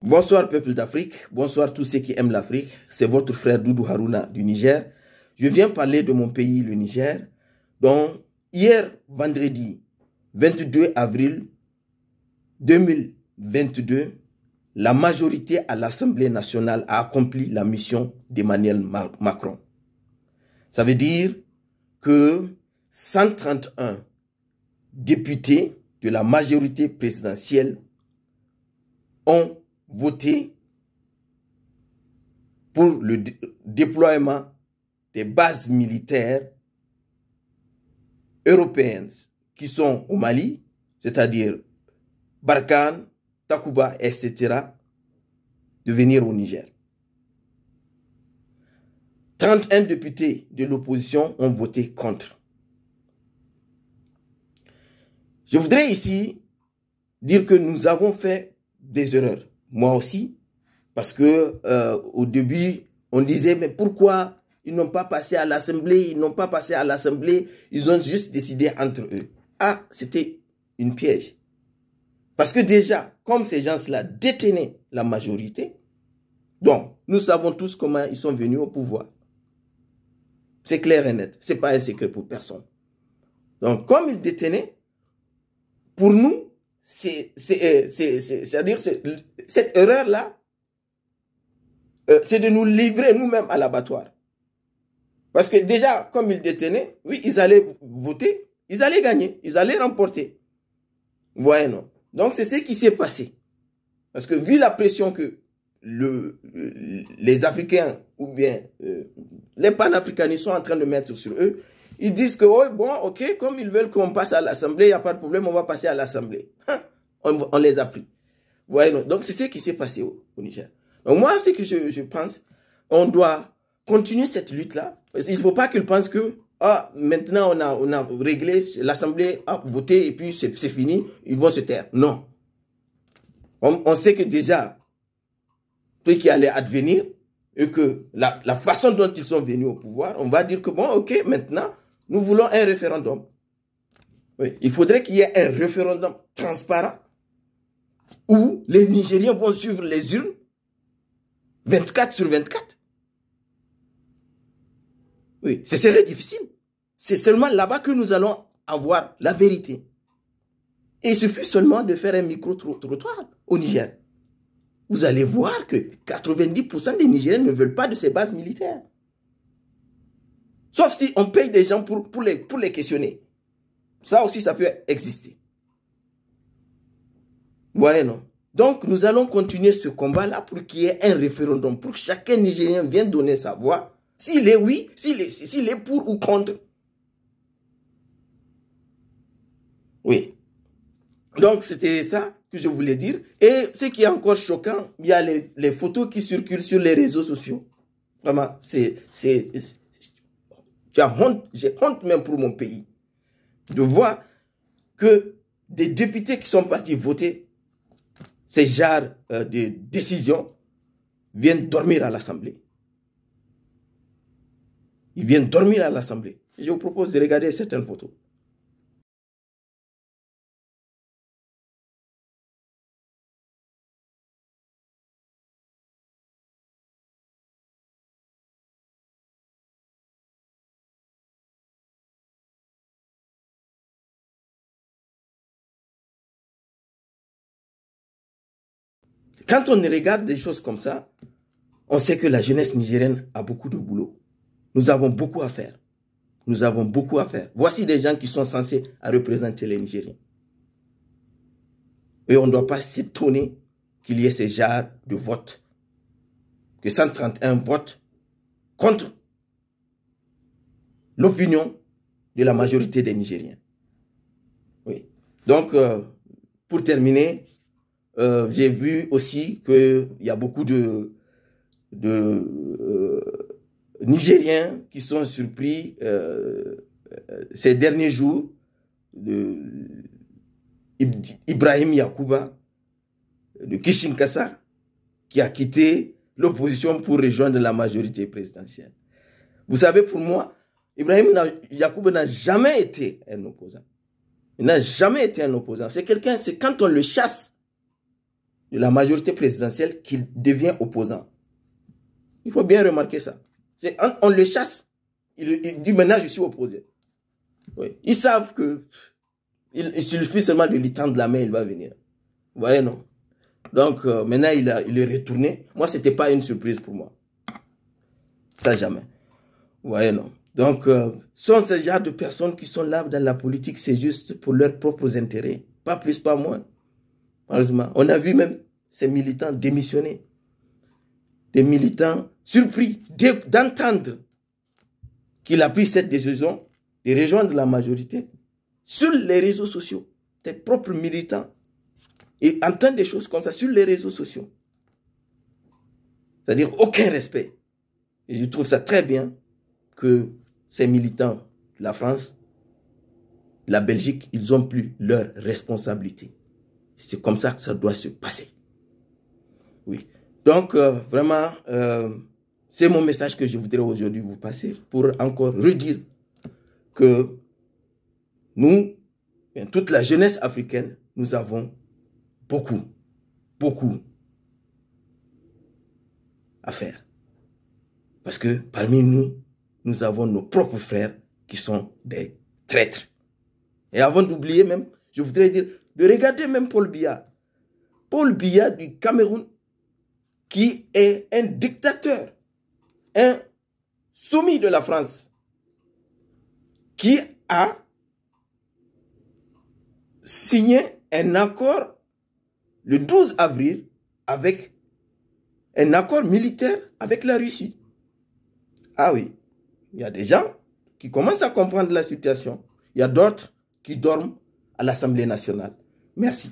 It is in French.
Bonsoir peuple d'Afrique, bonsoir tous ceux qui aiment l'Afrique. C'est votre frère Doudou Haruna du Niger. Je viens parler de mon pays, le Niger, dont hier, vendredi 22 avril 2022, la majorité à l'Assemblée nationale a accompli la mission d'Emmanuel Macron. Ça veut dire que 131 députés de la majorité présidentielle ont voté pour le déploiement des bases militaires européennes qui sont au Mali, c'est-à-dire Barkhane, Takuba, etc., de venir au Niger. 31 députés de l'opposition ont voté contre. Je voudrais ici dire que nous avons fait des erreurs. Moi aussi, parce que au début, on disait, mais pourquoi ils n'ont pas passé à l'Assemblée, ils n'ont pas passé à l'Assemblée, ils ont juste décidé entre eux. Ah, c'était une piège. Parce que déjà, comme ces gens-là détenaient la majorité, donc nous savons tous comment ils sont venus au pouvoir. C'est clair et net, ce n'est pas un secret pour personne. Donc, comme ils détenaient, pour nous, c'est-à-dire cette erreur-là, c'est de nous livrer nous-mêmes à l'abattoir. Parce que déjà, comme ils détenaient, oui, ils allaient voter, ils allaient gagner, ils allaient remporter. Vous voyez, non? Donc, c'est ce qui s'est passé. Parce que vu la pression que les Africains ou bien les panafricanistes sont en train de mettre sur eux, ils disent que, oh, bon, ok, comme ils veulent qu'on passe à l'Assemblée, il n'y a pas de problème, on va passer à l'Assemblée. On les a pris. Vous voyez, non? Donc, c'est ce qui s'est passé au Niger. Donc, moi, c'est que je pense, on doit continuer cette lutte-là. Il ne faut pas qu'ils pensent que, ah, maintenant, on a réglé, l'Assemblée a voté et puis c'est fini, ils vont se taire. Non. On sait que déjà, ce qui allait advenir, et que la façon dont ils sont venus au pouvoir, on va dire que, bon, ok, maintenant, nous voulons un référendum. Oui, il faudrait qu'il y ait un référendum transparent où les Nigériens vont suivre les urnes 24 sur 24. Oui, ce serait difficile. C'est seulement là-bas que nous allons avoir la vérité. Et il suffit seulement de faire un micro-trottoir au Niger. Vous allez voir que 90% des Nigériens ne veulent pas de ces bases militaires. Sauf si on paye des gens pour les questionner. Ça aussi, ça peut exister. Vous voyez, non? Donc, nous allons continuer ce combat-là pour qu'il y ait un référendum, pour que chacun Nigérien vienne donner sa voix. S'il est oui, s'il est pour ou contre. Oui. Donc, c'était ça que je voulais dire. Et ce qui est encore choquant, il y a les photos qui circulent sur les réseaux sociaux. Vraiment, j'ai honte même pour mon pays de voir que des députés qui sont partis voter ces genres de décisions viennent dormir à l'Assemblée. Ils viennent dormir à l'Assemblée. Je vous propose de regarder certaines photos. Quand on regarde des choses comme ça, on sait que la jeunesse nigérienne a beaucoup de boulot. Nous avons beaucoup à faire. Nous avons beaucoup à faire. Voici des gens qui sont censés représenter les Nigériens. Et on ne doit pas s'étonner qu'il y ait ce genre de vote. Que 131 votent contre l'opinion de la majorité des Nigériens. Oui. Donc, pour terminer, j'ai vu aussi qu'il y a beaucoup de Nigériens qui sont surpris ces derniers jours de Ibrahim Yakuba de Kishinkasa qui a quitté l'opposition pour rejoindre la majorité présidentielle. Vous savez, pour moi, Ibrahim Yakuba n'a jamais été un opposant. Il n'a jamais été un opposant. C'est quelqu'un, c'est quand on le chasse de la majorité présidentielle qu'il devient opposant. Il faut bien remarquer ça. On le chasse. Il dit maintenant je suis opposé. Oui. Ils savent que il suffit seulement de lui tendre la main, il va venir. Vous voyez, non? Donc maintenant il est retourné. Moi, ce n'était pas une surprise pour moi. Ça, jamais. Vous voyez, non? Donc, sont ce genre de personnes qui sont là dans la politique, c'est juste pour leurs propres intérêts. Pas plus, pas moins. Malheureusement, on a vu même ces militants démissionner. Des militants surpris d'entendre qu'il a pris cette décision de rejoindre la majorité sur les réseaux sociaux. Tes propres militants. Et entendent des choses comme ça sur les réseaux sociaux. C'est-à-dire aucun respect. Et je trouve ça très bien que ces militants, la France, la Belgique, ils ont pris leurs responsabilités. C'est comme ça que ça doit se passer. Oui. Donc, vraiment, c'est mon message que je voudrais aujourd'hui vous passer pour encore redire que nous, toute la jeunesse africaine, nous avons beaucoup à faire. Parce que parmi nous, nous avons nos propres frères qui sont des traîtres. Et avant d'oublier même, je voudrais dire, de regarder même Paul Biya. Paul Biya du Cameroun, qui est un dictateur, un soumis de la France, qui a signé un accord le 12 avril avec un accord militaire avec la Russie. Ah oui, il y a des gens qui commencent à comprendre la situation. Il y a d'autres qui dorment à l'Assemblée nationale. Merci.